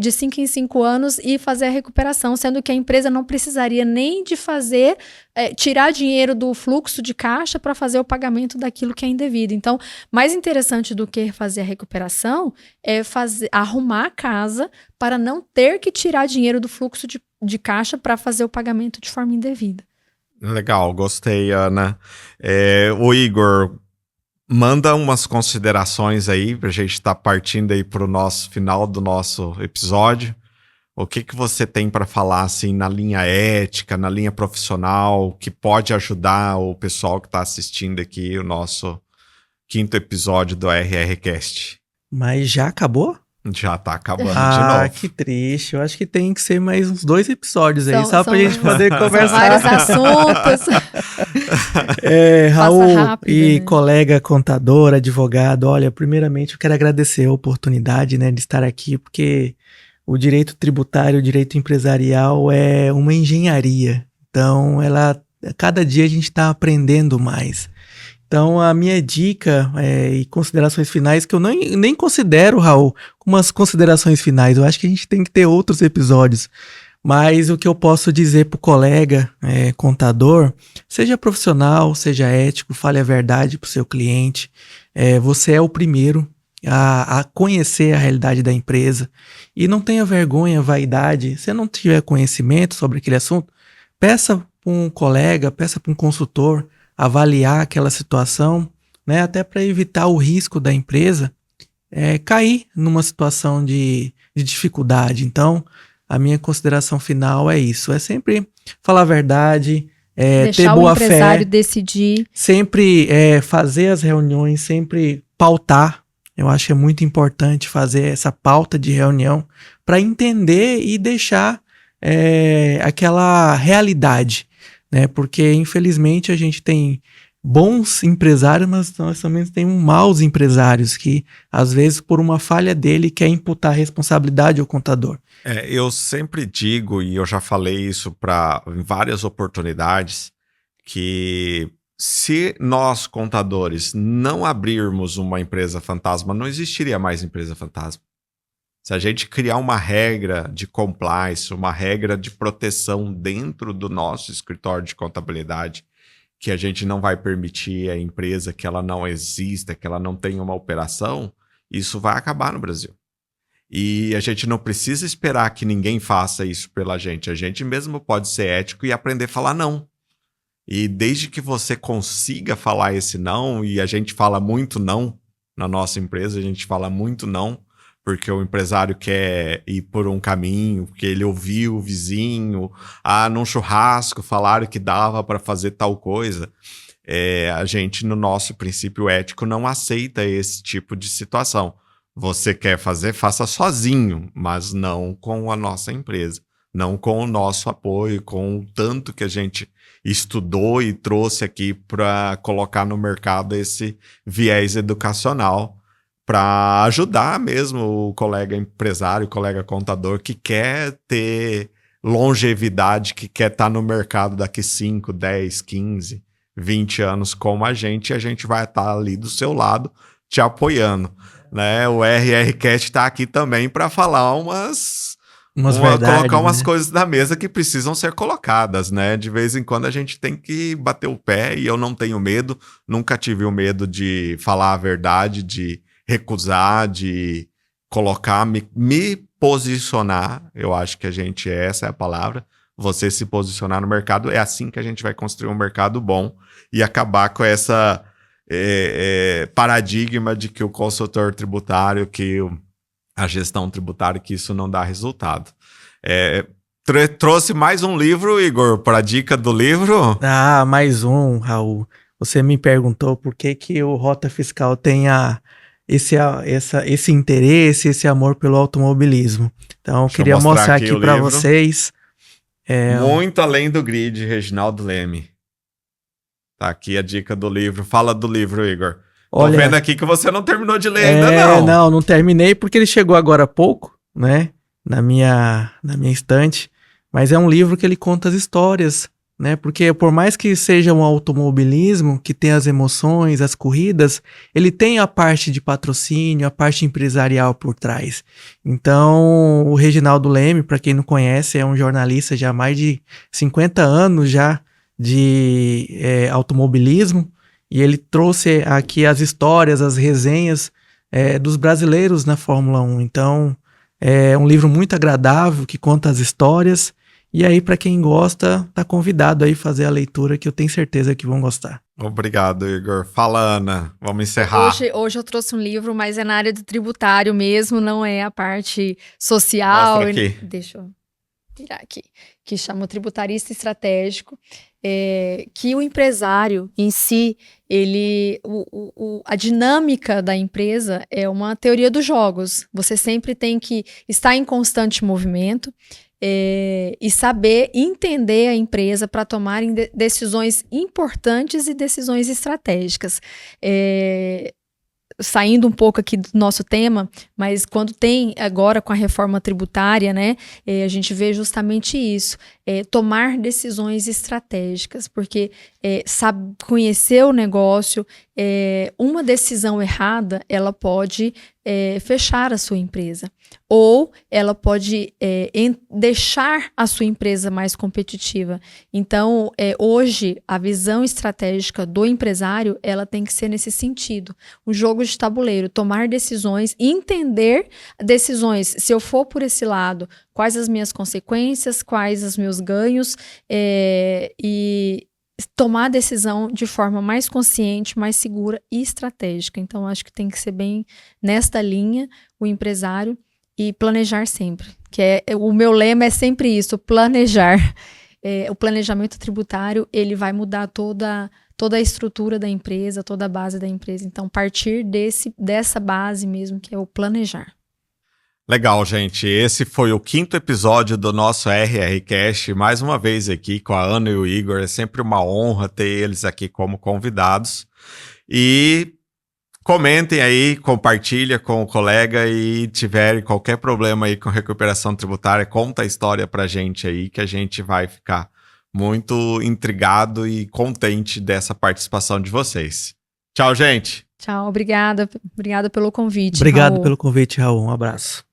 de 5 em 5 anos, e fazer a recuperação, sendo que a empresa não precisaria nem de tirar dinheiro do fluxo de caixa para fazer o pagamento daquilo que é indevido. Então, mais interessante do que fazer a recuperação é arrumar a casa para não ter que tirar dinheiro do fluxo de caixa para fazer o pagamento de forma indevida. Legal, gostei, Ana. O Igor, manda umas considerações aí, pra gente estar partindo aí pro final do nosso episódio. O que você tem para falar, assim, na linha ética, na linha profissional, que pode ajudar o pessoal que está assistindo aqui o nosso 5º episódio do RRCast? Mas já acabou? Já tá acabando de novo. Ah, que triste. Eu acho que tem que ser mais uns 2 episódios aí, só pra gente poder conversar. São vários assuntos. Raul rápido, e né? colega contador, advogado, olha, primeiramente eu quero agradecer a oportunidade, né, de estar aqui, porque o direito tributário, o direito empresarial é uma engenharia. Então, cada dia a gente está aprendendo mais. Então, a minha dica e considerações finais, que eu nem considero, Raul, como as considerações finais. Eu acho que a gente tem que ter outros episódios. Mas o que eu posso dizer para o colega contador, seja profissional, seja ético, fale a verdade para o seu cliente. Você é o primeiro a conhecer a realidade da empresa. E não tenha vergonha, vaidade. Se não tiver conhecimento sobre aquele assunto, peça para um colega, peça para um consultor avaliar aquela situação, né, até para evitar o risco da empresa cair numa situação de dificuldade. Então, a minha consideração final é isso, é sempre falar a verdade, ter boa fé. Deixar o empresário decidir. Sempre fazer as reuniões, sempre pautar. Eu acho que é muito importante fazer essa pauta de reunião para entender e deixar aquela realidade, né? Porque, infelizmente, a gente tem bons empresários, mas nós também temos maus empresários que, às vezes, por uma falha dele, quer imputar a responsabilidade ao contador. Eu sempre digo, e eu já falei isso em várias oportunidades, que se nós, contadores, não abrirmos uma empresa fantasma, não existiria mais empresa fantasma. Se a gente criar uma regra de compliance, uma regra de proteção dentro do nosso escritório de contabilidade, que a gente não vai permitir a empresa que ela não exista, que ela não tenha uma operação, isso vai acabar no Brasil. E a gente não precisa esperar que ninguém faça isso pela gente. A gente mesmo pode ser ético e aprender a falar não. E desde que você consiga falar esse não, e a gente fala muito não na nossa empresa, a gente fala muito não, porque o empresário quer ir por um caminho, porque ele ouviu o vizinho, num churrasco falaram que dava para fazer tal coisa. A gente, no nosso princípio ético, não aceita esse tipo de situação. Você quer fazer, faça sozinho, mas não com a nossa empresa, não com o nosso apoio, com o tanto que a gente estudou e trouxe aqui para colocar no mercado esse viés educacional, para ajudar mesmo o colega empresário, o colega contador que quer ter longevidade, que quer estar no mercado daqui 5, 10, 15, 20 anos como a gente vai estar ali do seu lado te apoiando, né? O RRCast está aqui também para falar colocar umas coisas na mesa que precisam ser colocadas, né? De vez em quando a gente tem que bater o pé, e eu não tenho medo, nunca tive o medo de falar a verdade, de recusar, de colocar, me posicionar. Eu acho que essa é a palavra, você se posicionar no mercado. É assim que a gente vai construir um mercado bom e acabar com essa paradigma de que o consultor tributário, que a gestão tributária, que isso não dá resultado. Trouxe mais um livro, Igor, para a dica do livro? Mais um, Raul. Você me perguntou por que o Rota Fiscal tem esse interesse, esse amor pelo automobilismo. Então, eu queria mostrar aqui para vocês. Muito além do grid, Reginaldo Leme. Tá aqui a dica do livro. Fala do livro, Igor. Tô vendo aqui que você não terminou de ler ainda, não. Não terminei porque ele chegou agora há pouco, né? Na minha estante. Mas é um livro que ele conta as histórias, né? Porque por mais que seja um automobilismo, que tem as emoções, as corridas, ele tem a parte de patrocínio, a parte empresarial por trás. Então, o Reginaldo Leme, para quem não conhece, é um jornalista já há mais de 50 anos já de automobilismo, e ele trouxe aqui as histórias, as resenhas dos brasileiros na Fórmula 1. Então, é um livro muito agradável, que conta as histórias. E aí, para quem gosta, tá convidado aí a fazer a leitura, que eu tenho certeza que vão gostar. Obrigado, Igor. Fala, Ana. Vamos encerrar. Hoje eu trouxe um livro, mas é na área do tributário mesmo, não é a parte social. Mostra aqui. Deixa eu virar aqui. Que chama o Tributarista Estratégico. Que o empresário em si, a dinâmica da empresa é uma teoria dos jogos. Você sempre tem que estar em constante movimento, e saber entender a empresa para tomarem decisões importantes e decisões estratégicas. Saindo um pouco aqui do nosso tema, mas quando tem agora com a reforma tributária, né, a gente vê justamente isso, tomar decisões estratégicas, porque sabe conhecer o negócio, uma decisão errada, ela pode fechar a sua empresa. Ou ela pode deixar a sua empresa mais competitiva. Então, hoje, a visão estratégica do empresário, ela tem que ser nesse sentido. Um jogo de tabuleiro, tomar decisões, entender decisões. Se eu for por esse lado, quais as minhas consequências, quais os meus ganhos, e tomar a decisão de forma mais consciente, mais segura e estratégica. Então, acho que tem que ser bem nesta linha o empresário e planejar sempre. O meu lema é sempre isso, planejar. O planejamento tributário, ele vai mudar toda a estrutura da empresa, toda a base da empresa. Então, partir dessa base mesmo, que é o planejar. Legal, gente. Esse foi o 5º episódio do nosso RRCast. Mais uma vez aqui com a Ana e o Igor. É sempre uma honra ter eles aqui como convidados. E comentem aí, compartilha com o colega e tiverem qualquer problema aí com recuperação tributária, conta a história pra gente aí, que a gente vai ficar muito intrigado e contente dessa participação de vocês. Tchau, gente. Tchau, obrigada pelo convite. Obrigado Raul. pelo convite, Raul. Um abraço.